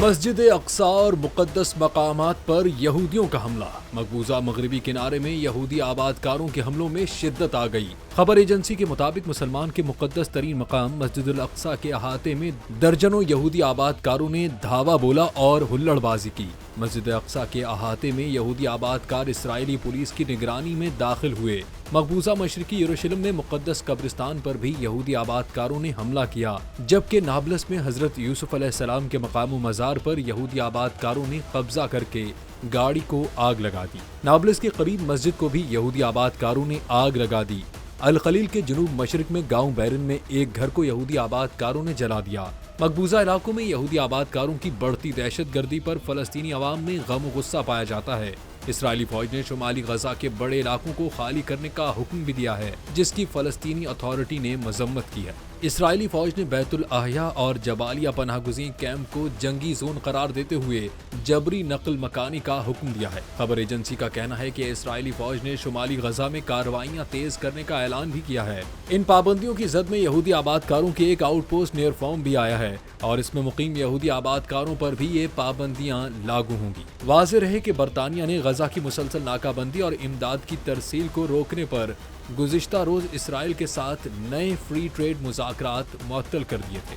مسجد اقصی اور مقدس مقامات پر یہودیوں کا حملہ۔ مقبوضہ مغربی کنارے میں یہودی آباد کاروں کے حملوں میں شدت آ گئی۔ خبر ایجنسی کے مطابق مسلمان کے مقدس ترین مقام مسجد الاقصی کے احاطے میں درجنوں یہودی آباد کاروں نے دھاوا بولا اور ہلڑ بازی کی۔ مسجد اقصی کے احاطے میں یہودی آباد کار اسرائیلی پولیس کی نگرانی میں داخل ہوئے۔ مقبوضہ مشرقی یروشلم میں مقدس قبرستان پر بھی یہودی آباد کاروں نے حملہ کیا، جبکہ نابلس میں حضرت یوسف علیہ السلام کے مقام و مزار پر یہودی آباد کاروں نے قبضہ کر کے گاڑی کو آگ لگا دی۔ نابلس کے قریب مسجد کو بھی یہودی آباد کاروں نے آگ لگا دی۔ الخلیل کے جنوب مشرق میں گاؤں بیرن میں ایک گھر کو یہودی آباد کاروں نے جلا دیا۔ مقبوضہ علاقوں میں یہودی آباد کاروں کی بڑھتی دہشت گردی پر فلسطینی عوام میں غم و غصہ پایا جاتا ہے۔ اسرائیلی فوج نے شمالی غزہ کے بڑے علاقوں کو خالی کرنے کا حکم بھی دیا ہے، جس کی فلسطینی اتھارٹی نے مذمت کی ہے۔ اسرائیلی فوج نے بیت الاحیا اور جبالیہ پناہ گزین کیمپ کو جنگی زون قرار دیتے ہوئے جبری نقل مکانی کا حکم دیا ہے۔ خبر ایجنسی کا کہنا ہے کہ اسرائیلی فوج نے شمالی غزہ میں کارروائیاں تیز کرنے کا اعلان بھی کیا ہے۔ ان پابندیوں کی زد میں یہودی آباد کاروں کے ایک آؤٹ پوسٹ نیئر فارم بھی آیا ہے اور اس میں مقیم یہودی آباد کاروں پر بھی یہ پابندیاں لاگو ہوں گی۔ واضح رہے کہ برطانیہ نے غزہ کی مسلسل ناکہ بندی اور امداد کی ترسیل کو روکنے پر گزشتہ روز اسرائیل کے ساتھ نئے فری ٹریڈ مذاکرات معطل کر دیے تھے۔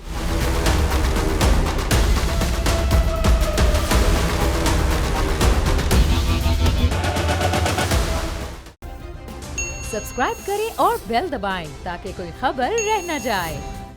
سبسکرائب کریں اور بیل دبائیں تاکہ کوئی خبر رہ نہ جائے۔